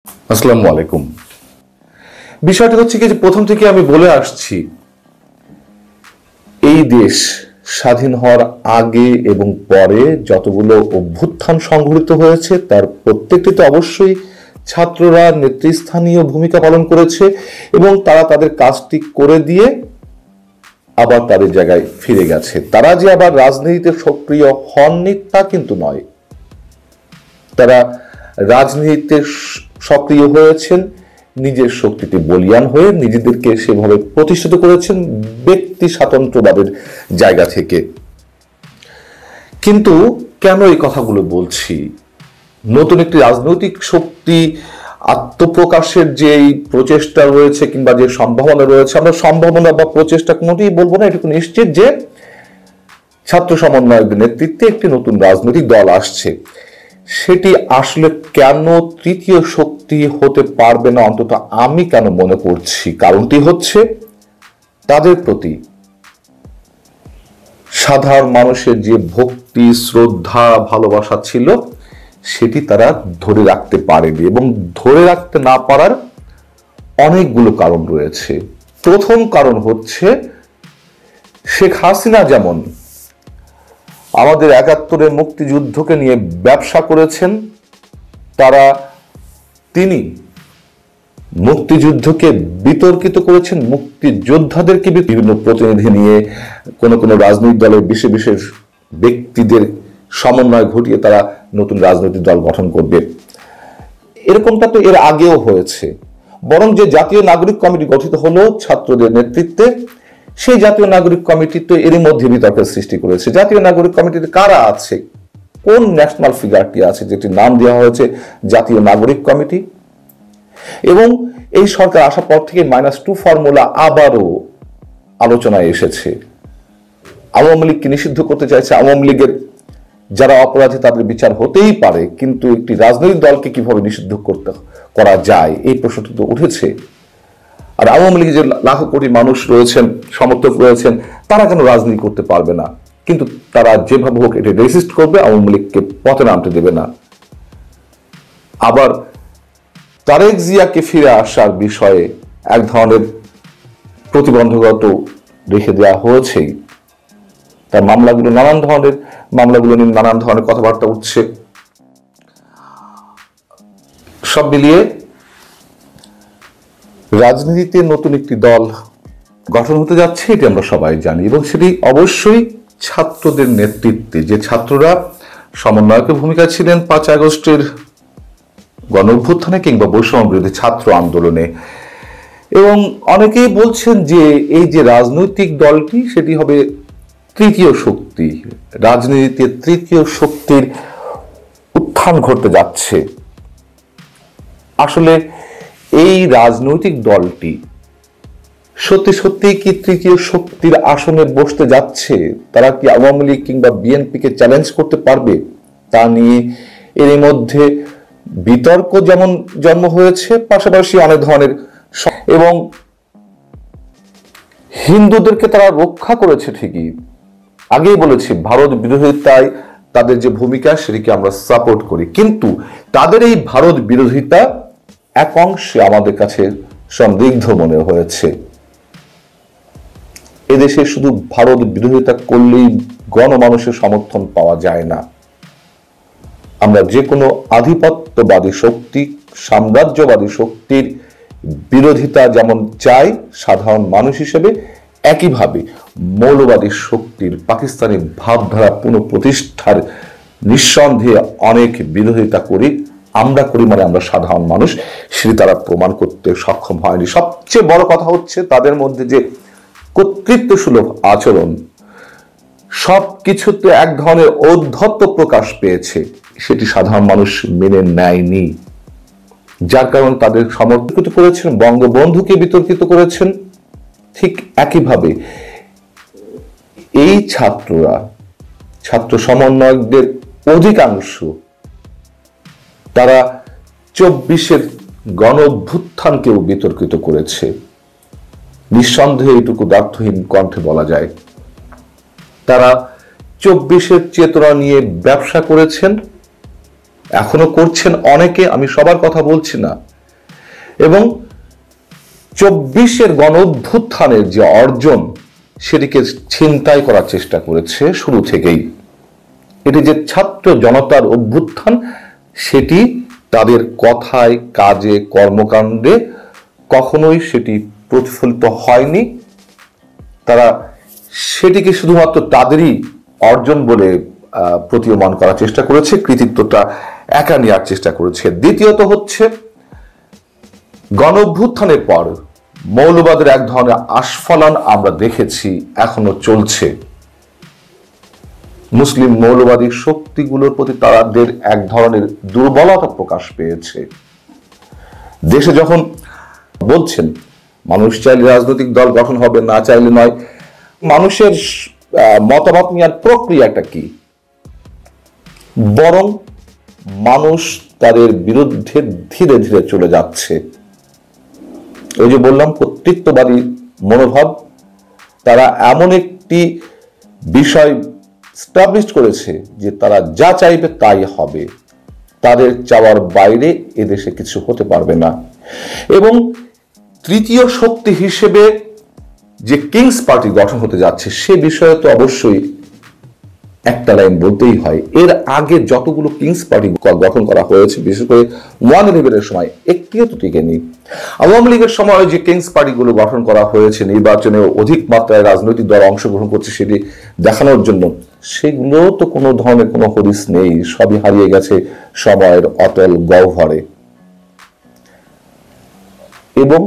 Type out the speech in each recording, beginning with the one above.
আসসালামু আলাইকুম। বিষয়টা হচ্ছে কি যে প্রথম থেকে আমি বলে আসছি, এই দেশ স্বাধীন হওয়ার আগে এবং পরে যতগুলো অভ্যুত্থান সংঘটিত হয়েছে তার প্রত্যেকটিতে অবশ্যই ছাত্ররা নেতৃস্থানীয় ভূমিকা পালন করেছে এবং তারা তাদের কাজটি করে দিয়ে আবার তাদের জায়গায় ফিরে গেছে। তারা যে আবার রাজনীতিতে সক্রিয় হননি তা কিন্তু নয়, তারা রাজনীতিতে সক্রিয় হয়েছেন নিজের শক্তিতে বলিয়ান হয়ে, নিজেদেরকে সেভাবে প্রতিষ্ঠিত করেছেন ব্যক্তি স্বাতন্ত্র্যবাদের জায়গা থেকে। কিন্তু কেন এই কথাগুলো বলছি? নতুন একটি রাজনৈতিক শক্তি আত্মপ্রকাশের যে প্রচেষ্টা রয়েছে কিংবা যে সম্ভাবনা রয়েছে, আমরা সম্ভাবনা বা প্রচেষ্টা কোনোটিই বলবো না, এটুকু নিশ্চিত যে ছাত্র সমন্বয়কদের নেতৃত্বে একটি নতুন রাজনৈতিক দল আসছে। সেটি আসলে কেন তৃতীয় শক্তি হতে পারবে না, অন্তত আমি কেন মনে করছি, কারণটি হচ্ছে তাদের প্রতি সাধারণ মানুষের যে ভক্তি, শ্রদ্ধা, ভালোবাসা ছিল সেটি তারা ধরে রাখতে পারেনি এবং ধরে রাখতে না পারার অনেকগুলো কারণ রয়েছে। প্রথম কারণ হচ্ছে শেখ হাসিনা যেমন আমাদের ৭১-এর মুক্তিযুদ্ধকে নিয়ে ব্যবসা করেছেন, তিনি মুক্তিযুদ্ধকে বিতর্কিত করেছেন, মুক্তিযোদ্ধাদেরকে বিভিন্ন প্রতিনিধি নিয়ে কোন কোন রাজনৈতিক দলের বিশেষ বিশেষ ব্যক্তিদের সমন্বয় ঘটিয়ে তারা নতুন রাজনৈতিক দল গঠন করবে। এরকমটা তো এর আগেও হয়েছে। বরং যে জাতীয় নাগরিক কমিটি গঠিত হলো ছাত্রদের নেতৃত্বে, সেই জাতীয় নাগরিক কমিটি তো এরই মধ্যে বিতর্কের সৃষ্টি করেছে। জাতীয় নাগরিক কমিটিতে কারা আছে, কোন ন্যাশনাল ফিগারটি আছে যেটির নাম দেওয়া হয়েছে জাতীয় নাগরিক কমিটি? এবং এই সরকার আসার পর থেকে -2 ফর্মুলা আবারও আলোচনায় এসেছে। আওয়ামী লীগকে নিষিদ্ধ করতে চাইছে। আওয়ামী লীগের যারা অপরাধী তাদের বিচার হতেই পারে, কিন্তু একটি রাজনৈতিক দলকে কিভাবে নিষিদ্ধ করা যায় এই প্রশ্নটি তো উঠেছে। আর আওয়ামী লীগের যে লাখো কোটি মানুষ রয়েছেন, সমর্থক রয়েছেন, তারা কেন রাজনীতি করতে পারবে না? কিন্তু তারা যেভাবে হোক এটি রেজিস্ট করবে, আওয়ামী লীগকে পথে নামতে দেবে না। আবার তারেক জিয়াকে ফিরে আসার বিষয়ে এক ধরনের প্রতিবন্ধকতা রেখে দেওয়া হয়েছেই। তার মামলাগুলো নিয়ে নানান ধরনের কথাবার্তা উঠছে। সব মিলিয়ে রাজনীতিতে নতুন একটি দল গঠন হতে যাচ্ছে, এটি আমরা সবাই জানি, এবং সেটি অবশ্যই ছাত্রদের নেতৃত্বে। যে ছাত্ররা সমন্বয়কের ভূমিকা ছিলেন 5 আগস্টের গণঅভ্যুত্থানে কিংবা বৈষম্য বিরোধী ছাত্র আন্দোলনে। এবং অনেকেই বলছেন যে এই যে রাজনৈতিক দলটি সেটি হবে তৃতীয় শক্তি, রাজনীতিতে তৃতীয় শক্তির উত্থান ঘটতে যাচ্ছে। আসলে এই রাজনৈতিক দলটি সত্যি সত্যি কি তৃতীয় শক্তির আসনে বসতে যাচ্ছে? তারা কি আওয়ামী লীগ কিংবা বিএনপিকে চ্যালেঞ্জ করতে পারবে? তা নিয়ে এর মধ্যে বিতর্ক যেমন জন্ম হয়েছে, পাশাপাশি অনেক ধরনের, এবং হিন্দুদেরকে তারা রক্ষা করেছে ঠিকই। আগেই বলেছি ভারত বিরোধিতায় তাদের যে ভূমিকা সেটিকে আমরা সাপোর্ট করি, কিন্তু তাদের এই ভারত বিরোধিতা এক অংশে আমাদের কাছে সন্দিগ্ধ মনে হয়েছে। এদেশে শুধু ভারত বিরোধিতা করলেই গণমানুষের সমর্থন পাওয়া যায় না। আমরা যে কোনো আধিপত্যবাদী শক্তি, সাম্রাজ্যবাদী শক্তির বিরোধিতা যেমন চাই সাধারণ মানুষ হিসেবে, একইভাবে মৌলবাদী শক্তির, পাকিস্তানি ভাবধারা পুনঃপ্রতিষ্ঠার নিঃসন্দেহে অনেক বিরোধিতা করি। আমরা সাধারণ মানুষ, সেটি তারা প্রমাণ করতে সক্ষম হয়নি। সবচেয়ে বড় কথা হচ্ছে তাদের মধ্যে যে কর্তৃত্ব সুলভ আচরণ, সবকিছুতে এক ধরনের ঔদ্ধত্য প্রকাশ পেয়েছে, সেটি সাধারণ মানুষ মেনে নেয়নি। যার কারণে তাদের সমর্থিত করেছেন, বঙ্গবন্ধুকে বিতর্কিত করেছেন। ঠিক একইভাবে এই ছাত্র সমন্বয়কদের অধিকাংশ তারা 24-এর গণ অভ্যুত্থানকেও বিতর্কিত করেছে। নিঃসন্দেহে এইটুকু দ্ব্যর্থহীন কণ্ঠে বলা যায়, তারা 24-এর চেতনা নিয়ে ব্যবসা করেছেন, এখনো করছেন অনেকে। আমি সবার কথা বলছি না, এবং 24-এর গণ অভ্যুত্থানের যে অর্জন সেটিকে ছিনতাই করার চেষ্টা করেছে শুরু থেকেই। এটি যে ছাত্র জনতার অভ্যুত্থান সেটি তাদের কথায়, কাজে, কর্মকাণ্ডে কখনোই সেটি প্রতিফলিত হয়নি। তারা সেটিকে শুধুমাত্র তাদেরই অর্জন বলে প্রতীয়মান করার চেষ্টা করেছে, কৃতিত্বটা একা নেওয়ার চেষ্টা করেছে। দ্বিতীয়ত হচ্ছে, গণ অভ্যুত্থানের পর মৌলবাদের এক ধরনের আস্ফালন আমরা দেখেছি, এখনো চলছে। মুসলিম মৌলবাদী শক্তিগুলোর প্রতি তাদের এক ধরনের দুর্বলতা প্রকাশ পেয়েছে। দেশে যখন বলছেন মানুষ চাইলে রাজনৈতিক দল গঠন হবে, না চাইলে নয়, মানুষের মতামত নেওয়ার প্রক্রিয়াটা কি? বরং মানুষ তাদের বিরুদ্ধে ধীরে ধীরে চলে যাচ্ছে। ওই যে বললাম, কর্তৃত্ববাদী মনোভাব, তারা এমন একটি বিষয় স্টাবলিশ করেছে যে তারা যা চাইবে তাই হবে, তাদের চাওয়ার বাইরে এদেশে কিছু হতে পারবে না। এবং তৃতীয় শক্তি হিসেবে যে কিংস পার্টি গঠন হতে যাচ্ছে সে বিষয়ে তো অবশ্যই একটা লাইন বলতেই হয়। এর আগে যতগুলো কিংস পার্টি গঠন করা হয়েছে, বিশেষ করে 1/11-এর সময়, একটিও তো টিকেনি। আওয়ামী লীগের সময় যে কিংস পার্টিগুলো গঠন করা হয়েছে নির্বাচনে অধিক মাত্রায় রাজনৈতিক দল অংশগ্রহণ করছে সেটি দেখানোর জন্য, সেগুলো তো কোনো ধরনের কোনো হদিস নেই, সবই হারিয়ে গেছে সময়ের অতল গহ্বরে। এবং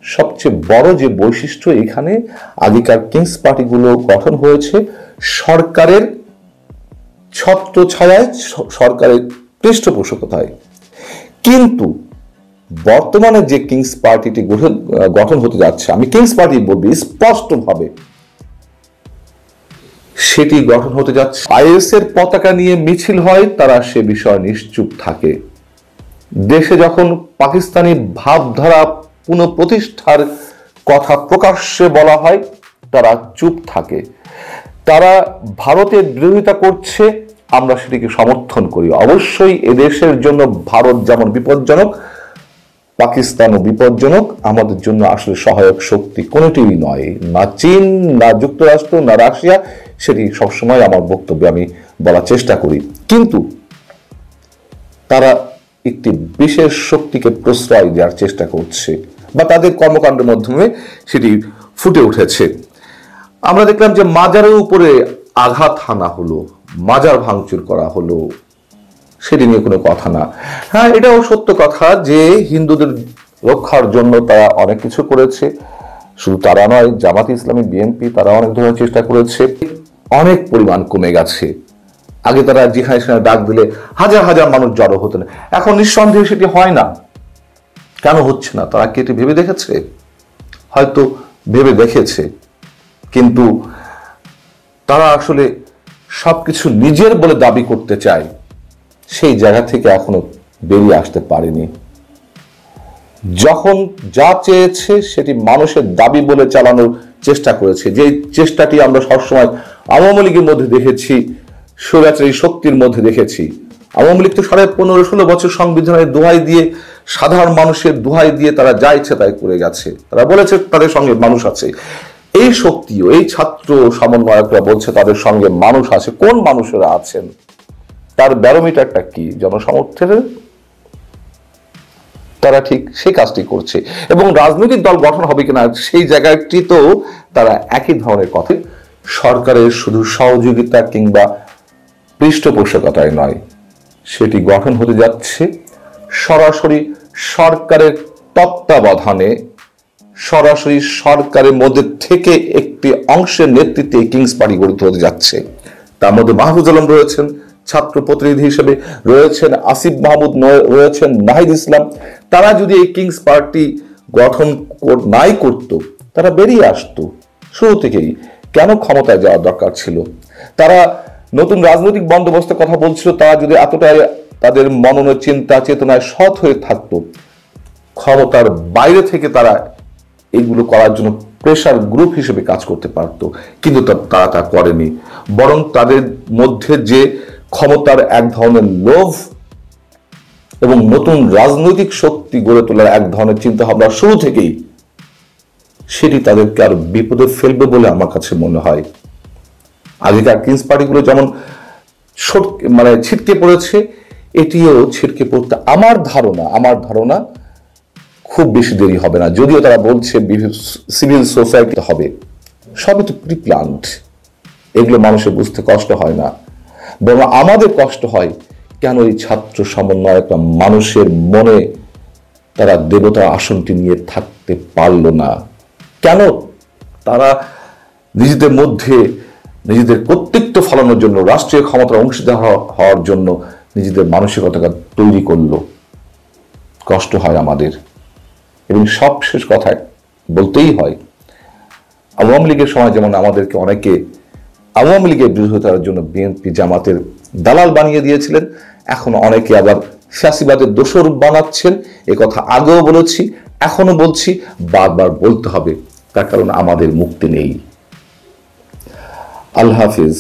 সবচেয়ে বড় যে বৈশিষ্ট্য, এখানে আগেকার কিংস পার্টিগুলো গঠন হয়েছে সরকারের ছত্রছায়ায়, সরকারের পৃষ্ঠপোষকতায়। কিন্তু বর্তমানে যে কিংস পার্টিটি গঠন হতে যাচ্ছে, আমি কিংস পার্টি বলবি স্পষ্টভাবে, সেটি গঠন হতে যাচ্ছে আইএস এর পতাকা নিয়ে মিছিল হয়, তারা সে বিষয়ে নিশ্চুপ থাকে। দেশে যখন পাকিস্তানি ভাবধারা পুনঃপ্রতিষ্ঠার কথা প্রকাশ্যে বলা হয়, তারা চুপ থাকে। তারা ভারতের বিরোধিতা করছে, আমরা সেটিকে সমর্থন করি। অবশ্যই এদেশের জন্য ভারত যেমন বিপজ্জনক, পাকিস্তানও বিপজ্জনক। আমাদের জন্য আসলে সহায়ক শক্তি কোনোটিই নয়, না চীন, না যুক্তরাষ্ট্র, না রাশিয়া। সেটি সবসময় আমার বক্তব্যে আমি বলার চেষ্টা করি। কিন্তু তারা একটি বিশেষ শক্তিকে প্রশ্রয় দেওয়ার চেষ্টা করছে, বা তাদের কর্মকাণ্ডের মাধ্যমে সেটি ফুটে উঠেছে। আমরা দেখলাম যে মাজারের উপরে আঘাত হানা হলো, মাজার ভাঙচুর করা হলো, সেটি নিয়ে কোনো কথা না। হ্যাঁ, এটাও সত্য কথা যে হিন্দুদের রক্ষার জন্য তারা অনেক কিছু করেছে। শুধু তারা নয়, জামাত ইসলামী, বিএনপি, তারা অনেক ধরনের চেষ্টা করেছে। অনেক পরিমাণ কমে গেছে। আগে তারা যেখানে সেখানে ডাক দিলে হাজার হাজার মানুষ জড়ো হতেন, এখন নিঃসন্দেহে সেটি হয় না। কেন হচ্ছে না? তারা কি এটি ভেবে দেখেছে? হয়তো ভেবে দেখেছে, কিন্তু তারা আসলে সবকিছু নিজের বলে দাবি করতে চায়, সেই জায়গা থেকে এখনো বেরিয়ে আসতে পারেনি। যখন যা চেয়েছে সেটি মানুষের দাবি বলে চালানোর চেষ্টা করেছে, যে চেষ্টাটি আমরা সবসময় আওয়ামী লীগের মধ্যে দেখেছি, স্বৈরাচারী শক্তির মধ্যে দেখেছি। আওয়ামী লীগ তো 15-16 বছর সংবিধানের দোহাই দিয়ে, সাধারণ মানুষের দোহাই দিয়ে তারা যা ইচ্ছে তাই করে গেছে। তারা বলেছে তাদের সঙ্গে মানুষ আছে। এই শক্তিও, এই ছাত্র সমন্বয়করা বলছে তাদের সঙ্গে মানুষ আছে। কোন মানুষেরা আছেন? তার ব্যারোমিটারটা কি? জনসমর্থনের। তারা ঠিক সেই কাজটি করছে। এবং রাজনৈতিক দল গঠন হবে কিনা সেই জায়গাটি তো তারা একই ধরনের কথা। সরকারের শুধু সহযোগিতা কিংবা পৃষ্ঠপোষকতায় নয়, সেটি গঠন হতে যাচ্ছে সরাসরি সরকারের তত্ত্বাবধানে, সরাসরি সরকারের মধ্যে থেকে একটি অংশের নেতৃত্বে কিংস পার্টি গঠিত হতে যাচ্ছে। তার মধ্যে মাহফুজ আলম রয়েছেন ছাত্র প্রতিনিধি হিসেবে, রয়েছেন আসিফ মাহমুদ, রয়েছেন নাহিদ ইসলাম। তারা যদি এই কিংস পার্টি গঠন নাই করত, তারা বেরিয়ে আসতো শুরু থেকেই। কেন ক্ষমতায় যাওয়ার দরকার ছিল? তারা নতুন রাজনৈতিক বন্দোবস্তের কথা বলছিল, তারা যদি এতটাই তাদের মনন চিন্তা চেতনায় সৎ হয়ে থাকতো, ক্ষমতার বাইরে থেকে তারা এইগুলো করার জন্য প্রেশার গ্রুপ হিসেবে কাজ করতে পারত। কিন্তু তারা তা করেনি। বরং তাদের মধ্যে যে ক্ষমতার এক ধরনের লোভ এবং নতুন রাজনৈতিক শক্তি রাষ্ট্রটি গড়ে তোলার এক ধরনের চিন্তা ভাবনা শুরু থেকেই, সেটি তাদেরকে আরো বিপদে ফেলবে বলে আমার কাছে মনে হয়। আগেকার কিংস পার্টিগুলো যেমন ছিটকে পড়েছে, এটিও ছিটকে পড়তে আমার ধারণা খুব বেশি দেরি হবে না। যদিও তারা বলছে সিভিল সোসাইটি হবে, সবই তো প্রি প্ল্যান্ড, এগুলো মানুষের বুঝতে কষ্ট হয় না, বরং আমাদের কষ্ট হয় কেন এই ছাত্র সমন্বয়করা মানুষের মনে তারা দেবতার আসনটি নিয়ে থাকতে পারলো না, কেন তারা নিজেদের মধ্যে নিজেদের কর্তৃত্ব ফলানোর জন্য, রাষ্ট্রীয় ক্ষমতার অংশীদার হওয়ার জন্য নিজেদের মানসিকতাকে তৈরি করলো। কষ্ট হয় আমাদের। এবং সবশেষ কথায় বলতেই হয়, আওয়ামী লীগের সময় যেমন আমাদেরকে অনেকে আওয়ামী লীগের বিরোধিতার জন্য বিএনপি জামাতের দালাল বানিয়ে দিয়েছিলেন, এখন অনেকে আবার ফ্যাসিবাদের দোসর বানাচ্ছেন। এ কথা আগেও বলেছি, এখনো বলছি, বারবার বলতে হবে, তার কারণ আমাদের মুক্তি নেই। আল্লাহ হাফিজ।